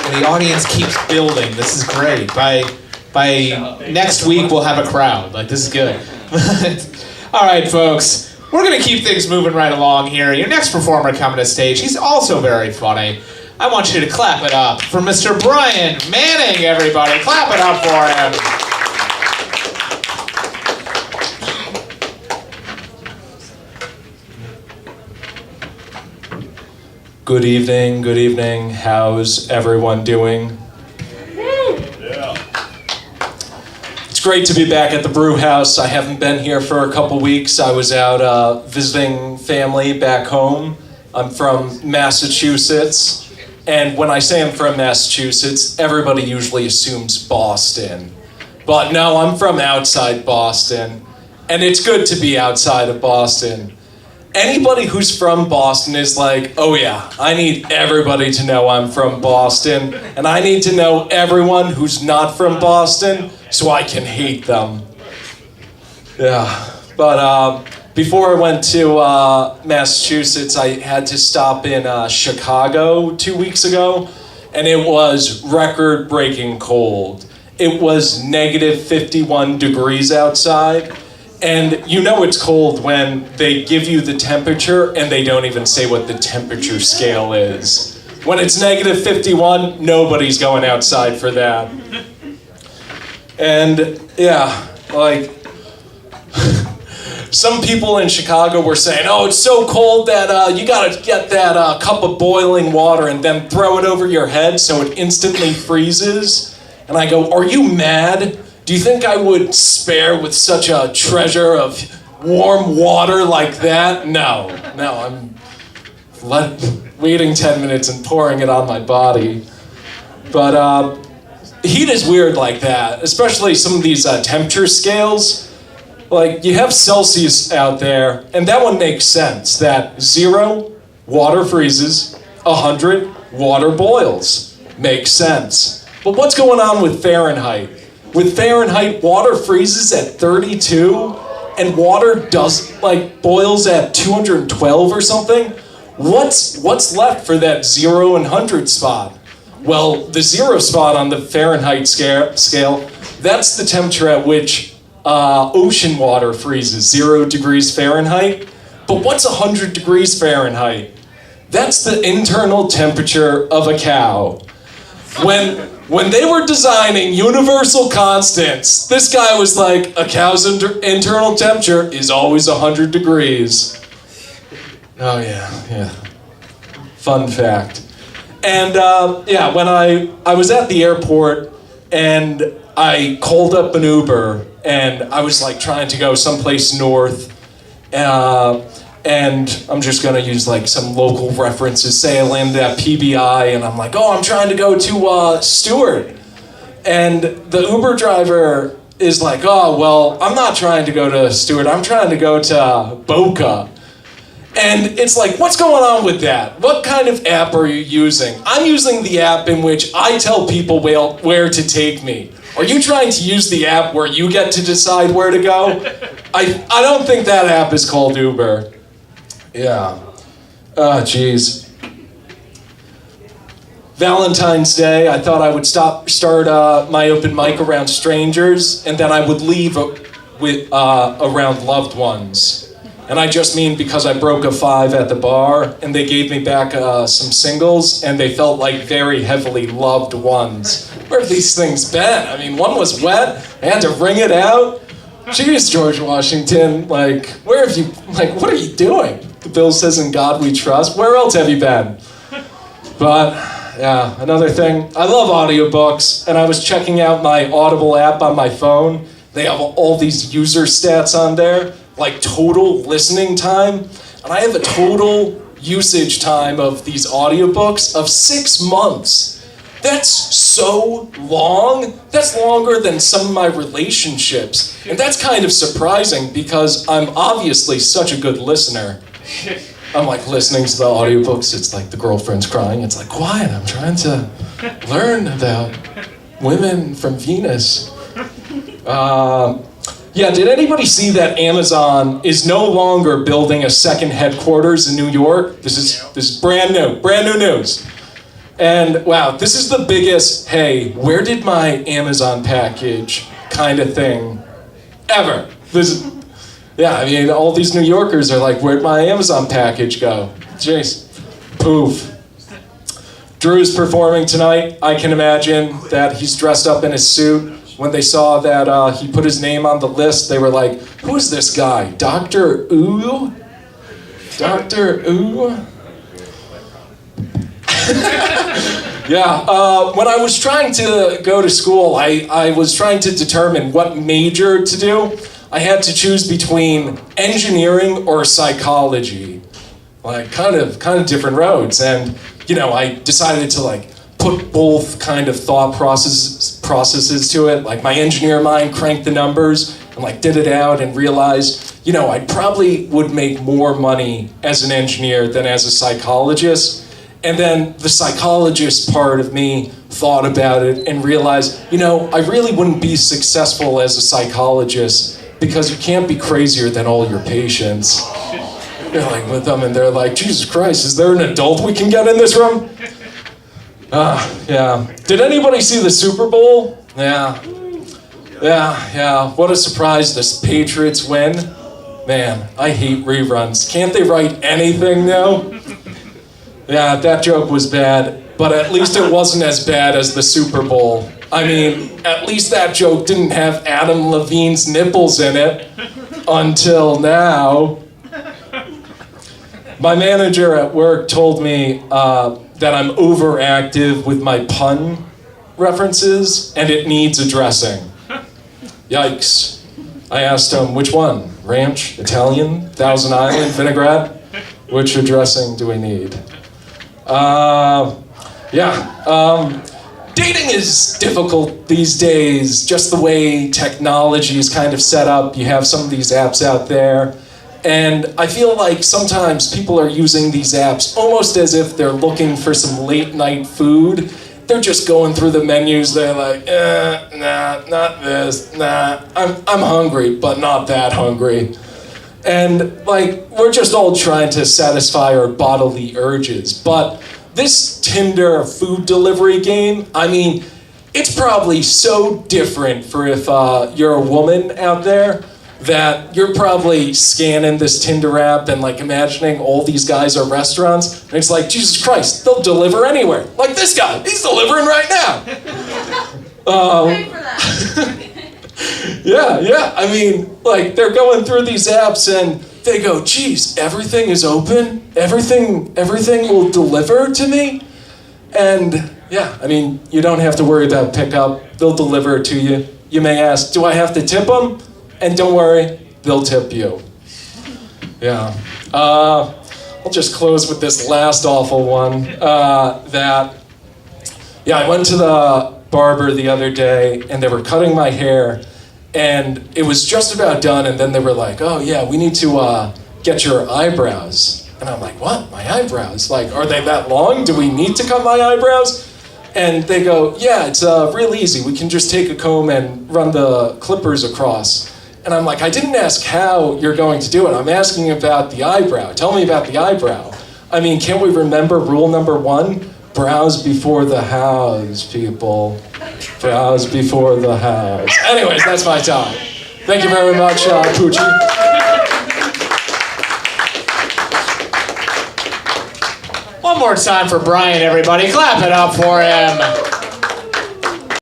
And the audience keeps building. This is great. By next week, we'll have a crowd. Like, this is good. All right, folks. We're going to keep things moving right along here. Your next performer coming to stage, he's also very funny. I want you to clap it up for Mr. Brian Manning, everybody. Clap it up for him. Good evening, good evening. How's everyone doing? It's great to be back at the Brew House. I haven't been here for a couple weeks. I was out visiting family back home. I'm from Massachusetts. And when I say I'm from Massachusetts, everybody usually assumes Boston. But no, I'm from outside Boston. And it's good to be outside of Boston. Anybody who's from Boston is like, oh yeah, I need everybody to know I'm from Boston, and I need to know everyone who's not from Boston so I can hate them. Yeah, but before I went to Massachusetts, I had to stop in Chicago 2 weeks ago, and it was record-breaking cold. It was negative 51 degrees outside. And you know it's cold when they give you the temperature and they don't even say what the temperature scale is. When it's negative 51, nobody's going outside for that. And yeah, like, some people in Chicago were saying, oh, it's so cold that you gotta get that cup of boiling water and then throw it over your head so it instantly freezes. And I go, are you mad? Do you think I would spare with such a treasure of warm water like that? No, I'm waiting 10 minutes and pouring it on my body. But heat is weird like that, especially some of these temperature scales. Like, you have Celsius out there, and that one makes sense, that 0, water freezes, 100, water boils. Makes sense. But what's going on with Fahrenheit? With Fahrenheit, water freezes at 32, and water boils at 212 or something. What's left for that 0 and 100 spot? Well, the 0 spot on the Fahrenheit scale, that's the temperature at which ocean water freezes, 0 degrees Fahrenheit. But what's 100 degrees Fahrenheit? That's the internal temperature of a cow. When they were designing universal constants, this guy was like, a cow's internal temperature is always 100 degrees. Oh yeah. Fun fact. And when I was at the airport and I called up an Uber and I was like trying to go someplace north, and I'm just gonna use like some local references. Say I landed at PBI and I'm like, oh, I'm trying to go to Stewart. And the Uber driver is like, oh, well, I'm not trying to go to Stewart. I'm trying to go to Boca. And it's like, what's going on with that? What kind of app are you using? I'm using the app in which I tell people where to take me. Are you trying to use the app where you get to decide where to go? I don't think that app is called Uber. Yeah. Oh, geez. Valentine's Day, I thought I would start my open mic around strangers, and then I would leave around loved ones. And I just mean because I broke a 5 at the bar, and they gave me back some singles, and they felt like very heavily loved ones. Where have these things been? I mean, one was wet, I had to wring it out. Jeez, George Washington, like, where have you, like, what are you doing? The Bill says, in God we trust. Where else have you been? But, yeah, another thing, I love audiobooks, and I was checking out my Audible app on my phone. They have all these user stats on there, like total listening time, and I have a total usage time of these audiobooks of 6 months. That's so long. That's longer than some of my relationships. And that's kind of surprising because I'm obviously such a good listener. I'm like listening to the audiobooks, it's like the girlfriend's crying, it's like, quiet, I'm trying to learn about women from Venus. Yeah, did anybody see that Amazon is no longer building a second headquarters in New York? This is brand new news. And wow, this is the biggest, hey, where did my Amazon package kind of thing ever. Yeah, I mean, all these New Yorkers are like, where'd my Amazon package go? Jeez, poof. Drew's performing tonight. I can imagine that he's dressed up in his suit. When they saw that he put his name on the list, they were like, who is this guy? Dr. Ooh? Dr. Ooh? Yeah, when I was trying to go to school, I was trying to determine what major to do. I had to choose between engineering or psychology. Like, kind of different roads. And, you know, I decided to, like, put both kind of thought processes to it. Like, my engineer mind cranked the numbers and, like, did it out and realized, you know, I probably would make more money as an engineer than as a psychologist. And then the psychologist part of me thought about it and realized, you know, I really wouldn't be successful as a psychologist because you can't be crazier than all your patients. You're like with them and they're like, Jesus Christ, is there an adult we can get in this room? Yeah. Did anybody see the Super Bowl? Yeah. What a surprise, the Patriots win. Man, I hate reruns. Can't they write anything now? Yeah, that joke was bad, but at least it wasn't as bad as the Super Bowl. I mean, at least that joke didn't have Adam Levine's nipples in it until now. My manager at work told me that I'm overactive with my pun references and it needs addressing. Yikes. I asked him, which one? Ranch, Italian, Thousand Island, vinaigrette? Which addressing do we need? Dating is difficult these days, just the way technology is kind of set up. You have some of these apps out there, and I feel like sometimes people are using these apps almost as if they're looking for some late night food. They're just going through the menus, they're like, nah, not this, nah, I'm hungry, but not that hungry. And like, we're just all trying to satisfy our bodily urges. But this Tinder food delivery game, I mean, it's probably so different for if you're a woman out there that you're probably scanning this Tinder app and like imagining all these guys are restaurants. And it's like, Jesus Christ, they'll deliver anywhere. Like this guy, he's delivering right now. Pay for that. Yeah. I mean, like, they're going through these apps and they go, geez, everything is open? Everything will deliver to me? And yeah, I mean, you don't have to worry about pickup. They'll deliver it to you. You may ask, do I have to tip them? And don't worry, they'll tip you. Yeah. I'll just close with this last awful one. I went to the barber the other day and they were cutting my hair and it was just about done and then they were like, oh yeah, we need to get your eyebrows. And I'm like, what? My eyebrows? Like, are they that long? Do we need to cut my eyebrows? And they go, yeah, it's real easy. We can just take a comb and run the clippers across. And I'm like, I didn't ask how you're going to do it. I'm asking about the eyebrow. Tell me about the eyebrow. I mean, can't we remember rule number 1? Brows before the house, people. Brows before the house. Anyways, that's my time. Thank you very much, Poochie. One more time for Brian, everybody. Clap it up for him.